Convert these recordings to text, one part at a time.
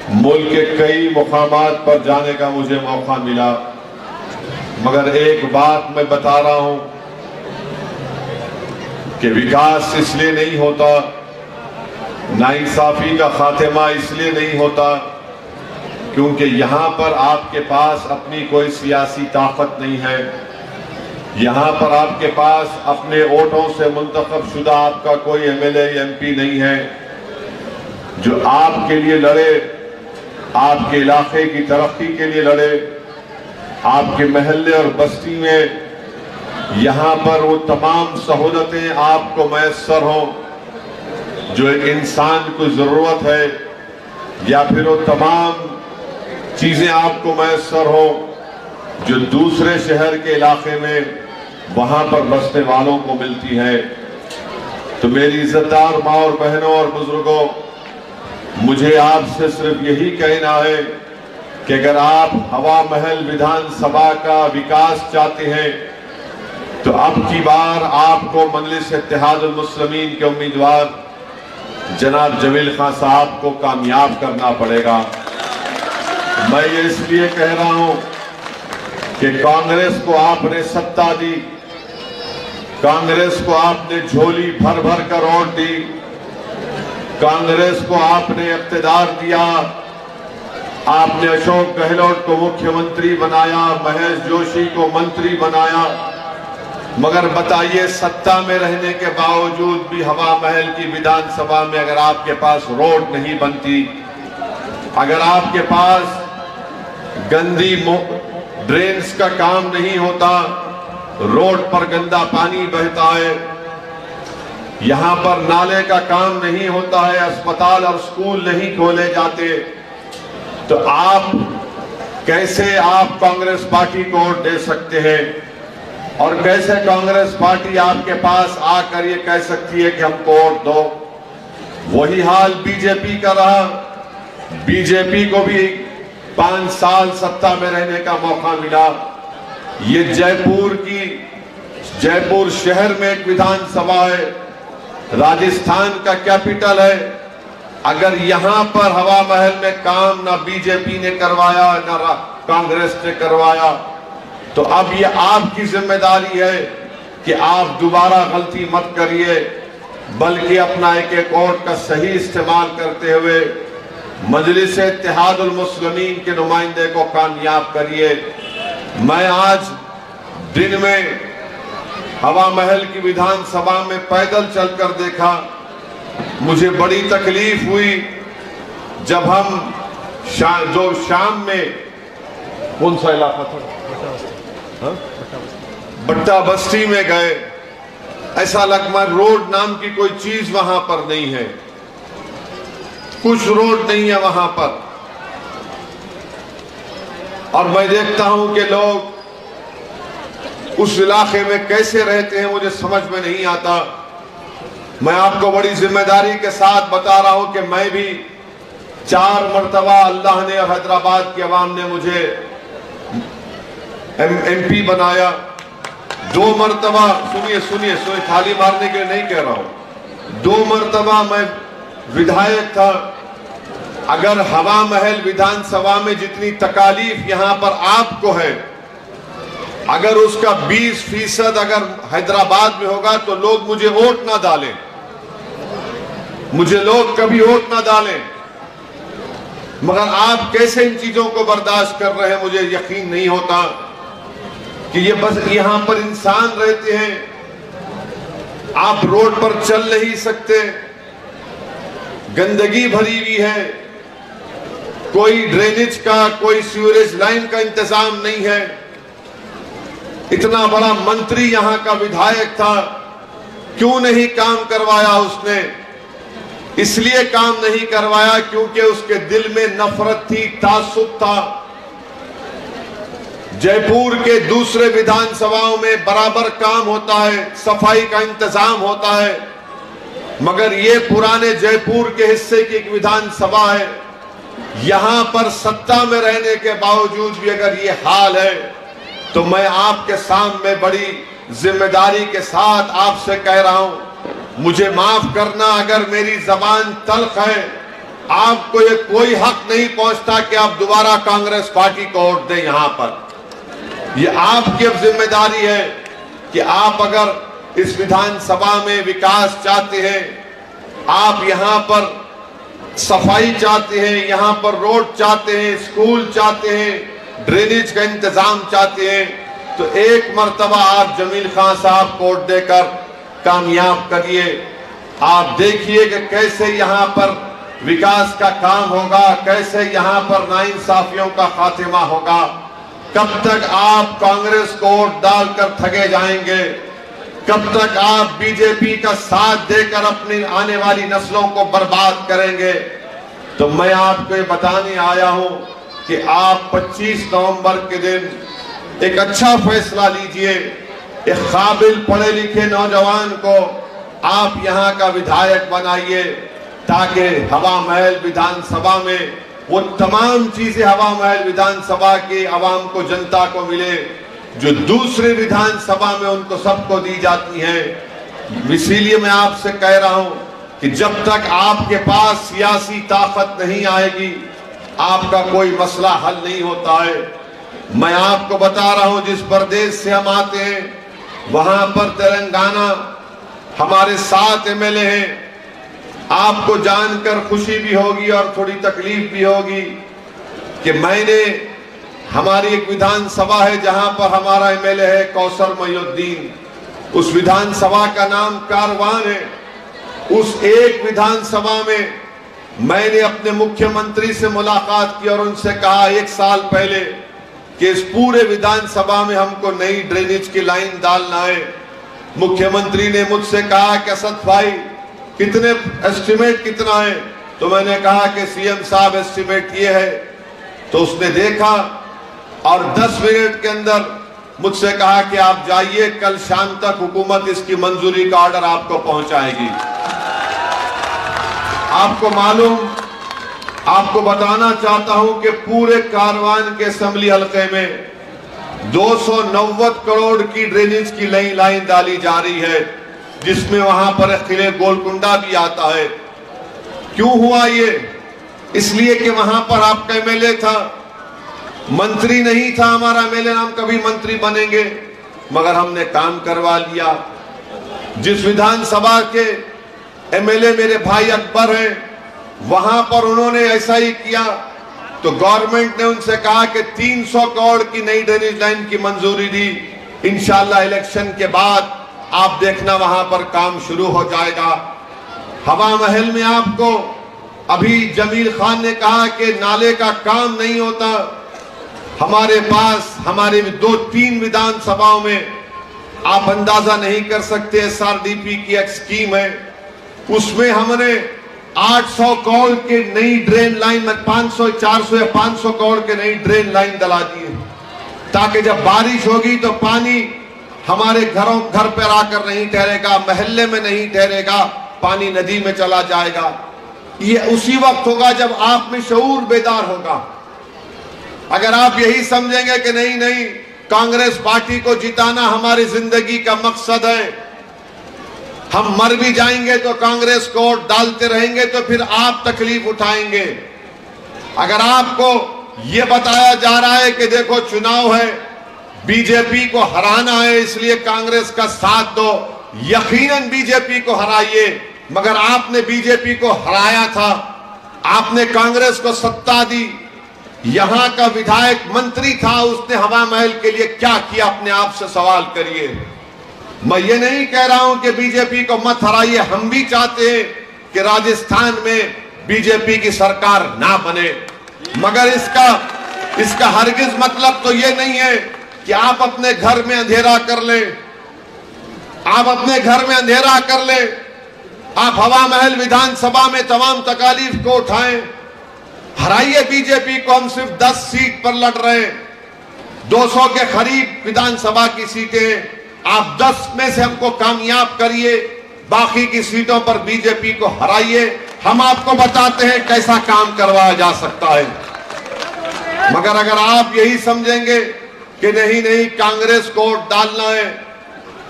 मुल्क के कई मुकामात पर जाने का मुझे मौका मिला, मगर एक बात मैं बता रहा हूं कि विकास इसलिए नहीं होता, नाइंसाफी का खात्मा इसलिए नहीं होता क्योंकि यहां पर आपके पास अपनी कोई सियासी ताकत नहीं है। यहां पर आपके पास अपने वोटों से मुंतखब शुदा आपका कोई एमएलए एमपी नहीं है जो आपके लिए लड़े, आपके इलाके की तरक्की के लिए लड़े, आपके महल्ले और बस्ती में यहां पर वो तमाम सहूलतें आपको मैसर हों जो एक इंसान को जरूरत है, या फिर वो तमाम चीजें आपको मैसर हो जो दूसरे शहर के इलाके में वहां पर बसने वालों को मिलती है। तो मेरी इज्जतदार माँ और बहनों और बुजुर्गों, मुझे आपसे सिर्फ यही कहना है कि अगर आप हवा महल विधानसभा का विकास चाहते हैं तो अब की बार आपको मजलिस इत्तेहादुल मुस्लिमीन के उम्मीदवार जनाब जमील खान साहब को कामयाब करना पड़ेगा। मैं ये इसलिए कह रहा हूं कि कांग्रेस को आपने सत्ता दी, कांग्रेस को आपने झोली भर भर कर वोट दी, कांग्रेस को आपने इख्तिदार दिया, आपने अशोक गहलोत को मुख्यमंत्री बनाया, महेश जोशी को मंत्री बनाया, मगर बताइए सत्ता में रहने के बावजूद भी हवा महल की विधानसभा में अगर आपके पास रोड नहीं बनती, अगर आपके पास गंदी ड्रेन्स का काम नहीं होता, रोड पर गंदा पानी बहता है, यहां पर नाले का काम नहीं होता है, अस्पताल और स्कूल नहीं खोले जाते, तो आप कैसे कांग्रेस पार्टी को वोट दे सकते हैं? और कैसे कांग्रेस पार्टी आपके पास आकर ये कह सकती है कि हमको वोट दो? वही हाल बीजेपी का रहा। बीजेपी को भी 5 साल सत्ता में रहने का मौका मिला। ये जयपुर शहर में एक विधानसभा है, राजस्थान का कैपिटल है। अगर यहां पर हवा महल में काम ना बीजेपी ने करवाया ना कांग्रेस ने करवाया, तो अब ये आपकी जिम्मेदारी है कि आप दोबारा गलती मत करिए, बल्कि अपना एक वोट का सही इस्तेमाल करते हुए मजलिस इत्तेहादुल मुस्लिमीन के नुमाइंदे को कामयाब करिए। मैं आज दिन में हवा महल की विधानसभा में पैदल चलकर देखा, मुझे बड़ी तकलीफ हुई जब हम शाम में, कौन सा इलाका था, बट्टा बस्ती में गए, ऐसा लगता रोड नाम की कोई चीज वहां पर नहीं है, कुछ रोड नहीं है वहां पर। और मैं देखता हूं कि लोग उस इलाके में कैसे रहते हैं, मुझे समझ में नहीं आता। मैं आपको बड़ी जिम्मेदारी के साथ बता रहा हूं कि मैं भी 4 मरतबा अल्लाह ने और हैदराबाद की आवाम ने मुझे एमपी बनाया। 2 मरतबा, सुनिए, थाली मारने के लिए नहीं कह रहा हूं, 2 मरतबा मैं विधायक था। अगर हवा महल विधानसभा में जितनी तकालीफ यहां पर आपको है, अगर उसका 20% अगर हैदराबाद में होगा तो लोग मुझे वोट ना डालें, मुझे लोग कभी वोट ना डालें। मगर आप कैसे इन चीजों को बर्दाश्त कर रहे हैं, मुझे यकीन नहीं होता कि ये बस यहां पर इंसान रहते हैं, आप रोड पर चल नहीं सकते, गंदगी भरी हुई है, कोई ड्रेनेज का, कोई सीवरेज लाइन का इंतजाम नहीं है। इतना बड़ा मंत्री यहां का विधायक था, क्यों नहीं काम करवाया उसने? इसलिए काम नहीं करवाया क्योंकि उसके दिल में नफरत थी, तासुब था। जयपुर के दूसरे विधानसभाओं में बराबर काम होता है, सफाई का इंतजाम होता है, मगर ये पुराने जयपुर के हिस्से की एक विधानसभा है। यहां पर सत्ता में रहने के बावजूद भी अगर ये हाल है, तो मैं आपके सामने बड़ी जिम्मेदारी के साथ आपसे कह रहा हूं, मुझे माफ करना अगर मेरी जबान तल्ख है, आपको ये कोई हक नहीं पहुंचता कि आप दोबारा कांग्रेस पार्टी को वोट दें। यहां पर ये आपकी अब जिम्मेदारी है कि आप अगर इस विधानसभा में विकास चाहते हैं, आप यहां पर सफाई चाहते हैं, यहां पर रोड चाहते हैं, स्कूल चाहते हैं, ड्रेनेज का इंतजाम चाहते हैं, तो एक मर्तबा आप जमील खान साहब को वोट देकर कामयाब करिए। आप देखिए कि कैसे यहां पर विकास का काम होगा, कैसे यहां पर नाइंसाफियों का खात्मा होगा। कब तक आप कांग्रेस को वोट डालकर ठगे जाएंगे? कब तक आप बीजेपी का साथ देकर अपनी आने वाली नस्लों को बर्बाद करेंगे? तो मैं आपको ये बताने आया हूं कि आप 25 नवंबर के दिन एक अच्छा फैसला लीजिए। एक काबिल पढ़े लिखे नौजवान को आप यहां का विधायक बनाइए, ताकि हवा महल विधानसभा में वो तमाम चीजें हवा महल विधानसभा के आवाम को, जनता को मिले जो दूसरे विधानसभा में उनको सबको दी जाती हैं। इसीलिए मैं आपसे कह रहा हूं कि जब तक आपके पास सियासी ताकत नहीं आएगी, आपका कोई मसला हल नहीं होता है। मैं आपको बता रहा हूं, जिस प्रदेश से हम आते हैं वहां पर तेलंगाना हमारे 7 एमएलए हैं। आपको जानकर खुशी भी होगी और थोड़ी तकलीफ भी होगी कि मैंने, हमारी एक विधानसभा है जहां पर हमारा एमएलए है कौसर मोइनुद्दीन, उस विधानसभा का नाम कारवान है। उस एक विधानसभा में मैंने अपने मुख्यमंत्री से मुलाकात की और उनसे कहा 1 साल पहले कि इस पूरे विधानसभा में हमको नई ड्रेनेज की लाइन डालना है। मुख्यमंत्री ने मुझसे कहा कि असद भाई कितने एस्टिमेट कितना है? तो मैंने कहा कि सीएम साहब एस्टिमेट ये है। तो उसने देखा और 10 मिनट के अंदर मुझसे कहा कि आप जाइए, कल शाम तक हुकूमत इसकी मंजूरी का ऑर्डर आपको पहुंचाएगी। आपको मालूम, आपको बताना चाहता हूं कि पूरे कारवान के असेंबली हलके में 290 करोड़ की ड्रेनेज की नई लाइन डाली जा रही है, जिसमें वहां पर किले गोलकुंडा भी आता है। क्यों हुआ ये? इसलिए कि वहां पर आपका एमएलए था, मंत्री नहीं था। हमारा एमएलए, हम कभी मंत्री बनेंगे, मगर हमने काम करवा लिया। जिस विधानसभा के एमएलए मेरे भाई अकबर हैं, वहां पर उन्होंने ऐसा ही किया। तो गवर्नमेंट ने उनसे कहा कि 300 करोड़ की नई ड्रेनेज लाइन की मंजूरी दी। इंशाल्लाह इलेक्शन के बाद आप देखना वहां पर काम शुरू हो जाएगा। हवा महल में आपको अभी जमील खान ने कहा कि नाले का काम नहीं होता। हमारे पास, हमारे 2-3 विधानसभाओं में आप अंदाजा नहीं कर सकते, एसआरडीपी की एक स्कीम है, उसमें हमने 800 करोड़ की नई ड्रेन लाइन, 500, 400 या 500 करोड़ की नई ड्रेन लाइन डला दी है, ताकि जब बारिश होगी तो पानी हमारे घर पर आकर नहीं ठहरेगा, मोहल्ले में नहीं ठहरेगा, पानी नदी में चला जाएगा। ये उसी वक्त होगा जब आप में शऊर बेदार होगा। अगर आप यही समझेंगे कि नहीं नहीं, कांग्रेस पार्टी को जिताना हमारी जिंदगी का मकसद है, हम मर भी जाएंगे तो कांग्रेस को वोट डालते रहेंगे, तो फिर आप तकलीफ उठाएंगे। अगर आपको यह बताया जा रहा है कि देखो चुनाव है, बीजेपी को हराना है, इसलिए कांग्रेस का साथ दो, यकीनन बीजेपी को हराइए। मगर आपने बीजेपी को हराया था, आपने कांग्रेस को सत्ता दी। यहां का विधायक मंत्री था, उसने हवा महल के लिए क्या किया? अपने आप से सवाल करिए। मैं ये नहीं कह रहा हूं कि बीजेपी को मत हराइए, हम भी चाहते हैं कि राजस्थान में बीजेपी की सरकार ना बने, मगर इसका हरगिज मतलब तो ये नहीं है कि आप अपने घर में अंधेरा कर लें। आप अपने घर में अंधेरा कर लें, आप हवा महल विधानसभा में तमाम तकालीफ को उठाएं, हराइए बीजेपी को। हम सिर्फ 10 सीट पर लड़ रहे हैं, 200 के करीब विधानसभा की सीटें, आप 10 में से हमको कामयाब करिए, बाकी की सीटों पर बीजेपी को हराइए। हम आपको बताते हैं कैसा काम करवाया जा सकता है। मगर अगर आप यही समझेंगे कि नहीं नहीं कांग्रेस को वोट डालना है,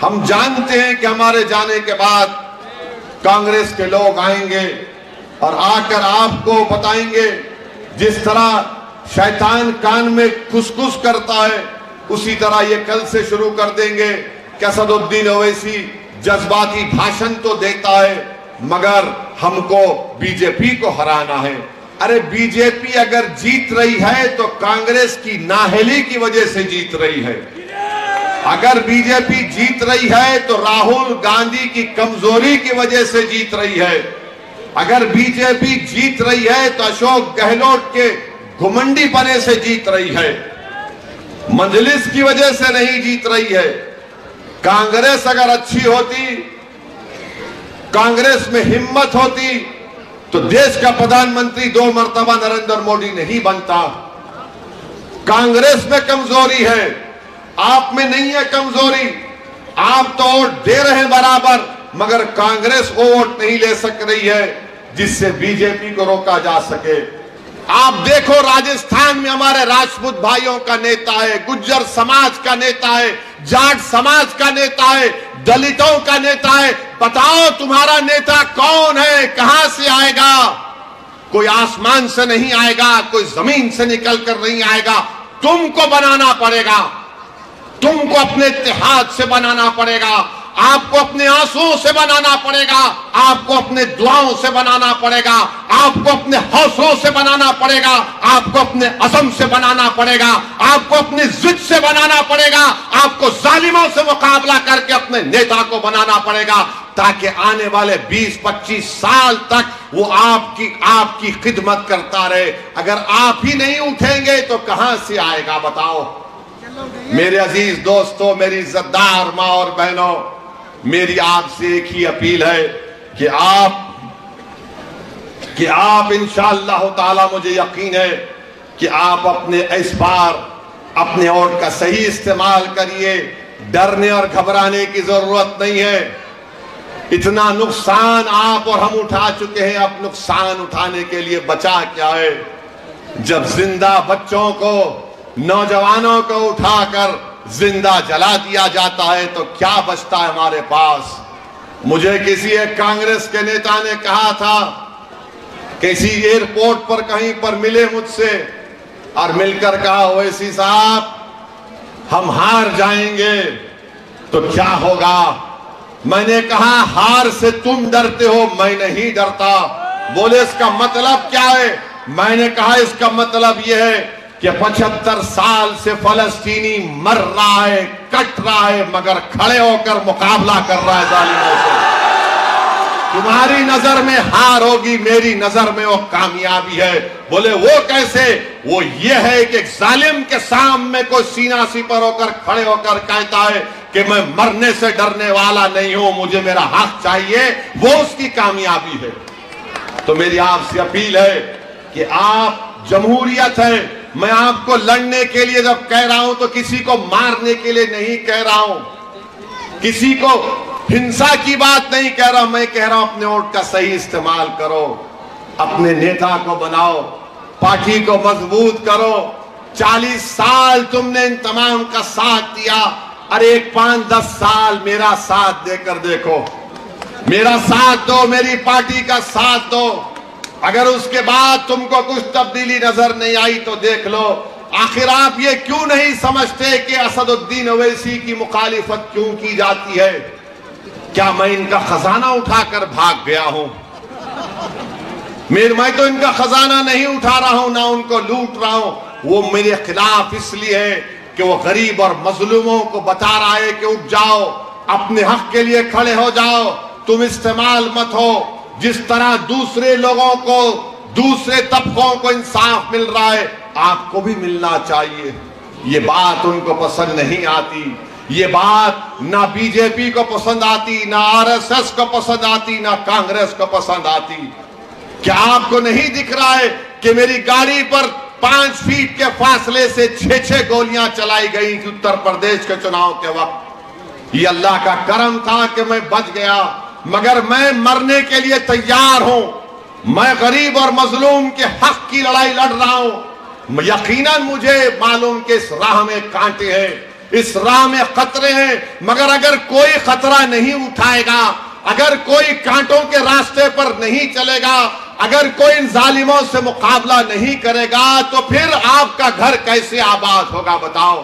हम जानते हैं कि हमारे जाने के बाद कांग्रेस के लोग आएंगे, और आकर आपको बताएंगे। जिस तरह शैतान कान में खुसखुस करता है, उसी तरह ये कल से शुरू कर देंगे कि असदुद्दीन ओवैसी जज्बाती भाषण तो देता है मगर हमको बीजेपी को हराना है। अरे बीजेपी अगर जीत रही है तो कांग्रेस की नाअहली की वजह से जीत रही है। अगर बीजेपी जीत रही है तो राहुल गांधी की कमजोरी की वजह से जीत रही है। अगर बीजेपी जीत रही है तो अशोक गहलोत के घुमंडीपने से जीत रही है, मजलिस की वजह से नहीं जीत रही है। कांग्रेस अगर अच्छी होती, कांग्रेस में हिम्मत होती तो देश का प्रधानमंत्री 2 मर्तबा नरेंद्र मोदी नहीं बनता। कांग्रेस में कमजोरी है, आप में नहीं है कमजोरी। आप तो वोट दे रहे हैं बराबर, मगर कांग्रेस वो वोट नहीं ले सक रही है जिससे बीजेपी को रोका जा सके। आप देखो राजस्थान में हमारे राजपूत भाइयों का नेता है, गुज्जर समाज का नेता है, जाट समाज का नेता है, दलितों का नेता है। बताओ तुम्हारा नेता कौन है, कहां से आएगा? कोई आसमान से नहीं आएगा, कोई जमीन से निकल कर नहीं आएगा। तुमको बनाना पड़ेगा, तुमको अपने इत्तेहाद से बनाना पड़ेगा, आपको अपने आंसुओं से बनाना पड़ेगा, आपको अपने दुआओं से बनाना पड़ेगा, आपको अपने हौसलों से बनाना पड़ेगा, आपको अपने अज़म से बनाना पड़ेगा, आपको अपनी जिद से बनाना पड़ेगा, आपको जालिमों से मुकाबला करके अपने नेता को बनाना पड़ेगा, ताकि आने वाले 20-25 साल तक वो आपकी खिदमत करता रहे। अगर आप ही नहीं उठेंगे तो कहां से आएगा बताओ। मेरे अजीज दोस्तों, मेरी इज्जतदार माँ और बहनों, मेरी आपसे एक ही अपील है कि आप इंशाअल्लाह ताला, मुझे यकीन है कि आप अपने इस बार अपने वोट का सही इस्तेमाल करिए। डरने और घबराने की जरूरत नहीं है। इतना नुकसान आप और हम उठा चुके हैं, अब नुकसान उठाने के लिए बचा क्या है। जब जिंदा बच्चों को, नौजवानों को उठाकर जिंदा जला दिया जाता है तो क्या बचता है हमारे पास। मुझे किसी एक कांग्रेस के नेता ने कहा था, किसी एयरपोर्ट पर कहीं पर मिले मुझसे और मिलकर कहा, ओवैसी साहब हम हार जाएंगे तो क्या होगा। मैंने कहा, हार से तुम डरते हो, मैं नहीं डरता। बोले इसका मतलब क्या है? मैंने कहा इसका मतलब यह है कि 75 साल से फलस्तीनी मर रहा है, कट रहा है, मगर खड़े होकर मुकाबला कर रहा है जालिमों से। तुम्हारी नजर में हार होगी, मेरी नजर में वो कामयाबी है। बोले वो कैसे? वो ये है कि जालिम के सामने कोई सीना सिपर होकर खड़े होकर कहता है कि मैं मरने से डरने वाला नहीं हूं, मुझे मेरा हक चाहिए, वो उसकी कामयाबी है। तो मेरी आपसे अपील है कि आप, जमहूरियत है, मैं आपको लड़ने के लिए जब कह रहा हूं तो किसी को मारने के लिए नहीं कह रहा हूं, किसी को हिंसा की बात नहीं कह रहा हूं। मैं कह रहा हूं अपने वोट का सही इस्तेमाल करो, अपने नेता को बनाओ, पार्टी को मजबूत करो। 40 साल तुमने इन तमाम का साथ दिया, अरे 5-10 साल मेरा साथ देकर देखो, मेरा साथ दो, मेरी पार्टी का साथ दो। अगर उसके बाद तुमको कुछ तब्दीली नजर नहीं आई तो देख लो। आखिर आप ये क्यों नहीं समझते कि असदुद्दीन ओवैसी की मुखालिफत क्यों की जाती है? क्या मैं इनका खजाना उठाकर भाग गया हूं? मैं तो इनका खजाना नहीं उठा रहा हूं, ना उनको लूट रहा हूं। वो मेरे खिलाफ इसलिए है कि वो गरीब और मजलूमों को बता रहा है कि उठ जाओ, अपने हक के लिए खड़े हो जाओ, तुम इस्तेमाल मत हो। जिस तरह दूसरे लोगों को, दूसरे तबकों को इंसाफ मिल रहा है, आपको भी मिलना चाहिए। ये बात उनको पसंद नहीं आती, ये बात ना बीजेपी को पसंद आती, ना आरएसएस को पसंद आती, ना कांग्रेस को पसंद आती। क्या आपको नहीं दिख रहा है कि मेरी गाड़ी पर 5 फीट के फासले से 6-6 गोलियां चलाई गई थी उत्तर प्रदेश के चुनाव के वक्त? ये अल्लाह का करम था कि मैं बच गया, मगर मैं मरने के लिए तैयार हूं। मैं गरीब और मजलूम के हक की लड़ाई लड़ रहा हूं। यकीनन मुझे मालूम कि इस राह में कांटे हैं, इस राह में खतरे हैं, मगर अगर कोई खतरा नहीं उठाएगा, अगर कोई कांटों के रास्ते पर नहीं चलेगा, अगर कोई इन जालिमों से मुकाबला नहीं करेगा तो फिर आपका घर कैसे आबाद होगा? बताओ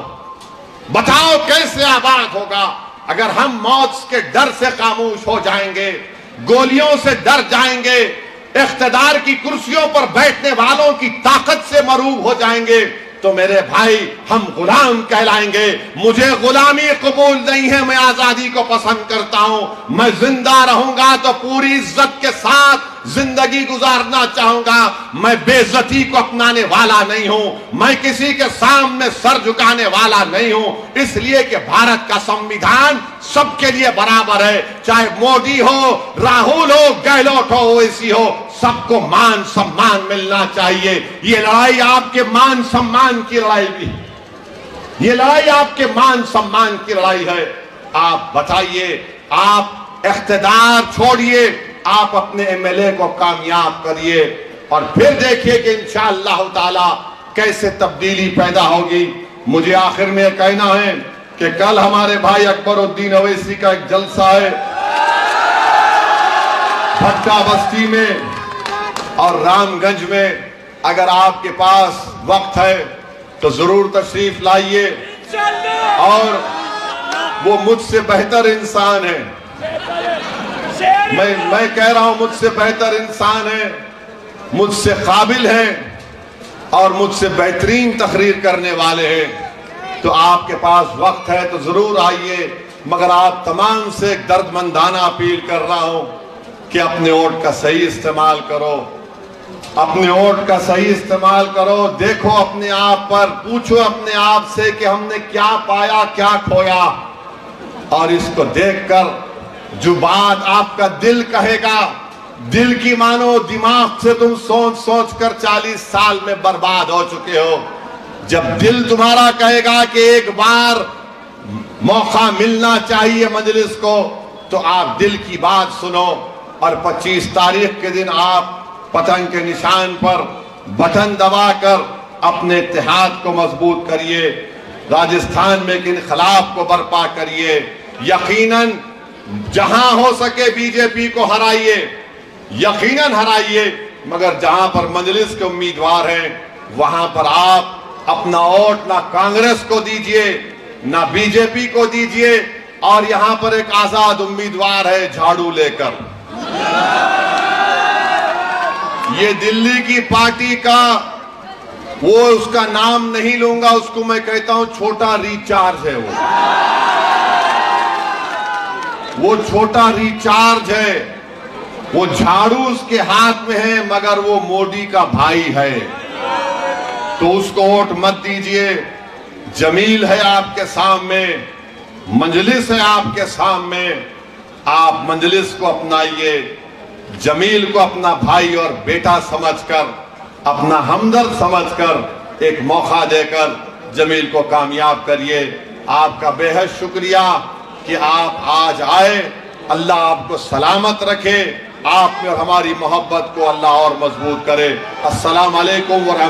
बताओ कैसे आबाद होगा? अगर हम मौत के डर से खामोश हो जाएंगे, गोलियों से डर जाएंगे, इख्तिदार की कुर्सियों पर बैठने वालों की ताकत से मरूब हो जाएंगे, तो मेरे भाई हम गुलाम कहलाएंगे। मुझे गुलामी कबूल नहीं है, मैं आजादी को पसंद करता हूं। मैं जिंदा रहूंगा तो पूरी इज्जत के साथ जिंदगी गुजारना चाहूंगा। मैं बेइज्जती को अपनाने वाला नहीं हूं, मैं किसी के सामने सर झुकाने वाला नहीं हूं। इसलिए कि भारत का संविधान सबके लिए बराबर है, चाहे मोदी हो, राहुल हो, गहलोत हो, ओवैसी हो, सबको मान सम्मान मिलना चाहिए। ये लड़ाई आपके मान सम्मान की लड़ाई भी है, ये लड़ाई आपके मान सम्मान की लड़ाई है। आप बताइए, आप इख्तिदार छोड़िए, आप अपने एमएलए को कामयाब करिए और फिर देखिए कि इंशाअल्लाह ताला कैसे तब्दीली पैदा होगी। मुझे आखिर में कहना है कि कल हमारे भाई अकबरुद्दीन ओवैसी का एक जलसा है भट्टा बस्ती में और रामगंज में। अगर आपके पास वक्त है तो जरूर तशरीफ लाइए। और वो मुझसे बेहतर इंसान है, मैं कह रहा हूं मुझसे बेहतर इंसान है, मुझसे काबिल है और मुझसे बेहतरीन तकरीर करने वाले हैं। तो आपके पास वक्त है तो जरूर आइए। मगर आप तमाम से एक दर्दमंदाना अपील कर रहा हूं कि अपने वोट का सही इस्तेमाल करो, अपने वोट का सही इस्तेमाल करो। देखो अपने आप पर, पूछो अपने आप से कि हमने क्या पाया क्या खोया, और इसको देखकर जो बात आपका दिल कहेगा, दिल की मानो दिमाग से तुम सोच सोच कर 40 साल में बर्बाद हो चुके हो। जब दिल तुम्हारा कहेगा कि एक बार मौका मिलना चाहिए मजलिस को, तो आप दिल की बात सुनो और 25 तारीख के दिन आप पतंग के निशान पर बटन दबाकर अपने इत्तेहाद को मजबूत करिए, राजस्थान में एक इनकलाब को बर्पा करिए। यकीनन जहां हो सके बीजेपी को हराइए, यकीनन हराइए, मगर जहां पर मजलिस के उम्मीदवार हैं वहां पर आप अपना वोट ना कांग्रेस को दीजिए ना बीजेपी को दीजिए। और यहां पर एक आजाद उम्मीदवार है झाड़ू लेकर, ये दिल्ली की पार्टी का, वो उसका नाम नहीं लूंगा, उसको मैं कहता हूं छोटा रिचार्ज है। वो छोटा रिचार्ज है, वो झाड़ू उसके हाथ में है मगर वो मोदी का भाई है। तो उसको वोट मत दीजिए। जमील है आपके सामने, मजलिस है आपके सामने, आप मजलिस को अपनाइए, जमील को अपना भाई और बेटा समझकर, अपना हमदर्द समझकर एक मौका देकर जमील को कामयाब करिए। आपका बेहद शुक्रिया कि आप आज आए। अल्लाह आपको सलामत रखे, आप में और हमारी मोहब्बत को अल्लाह और मजबूत करे। अस्सलाम वालेकुम व रहमतुल्लाह।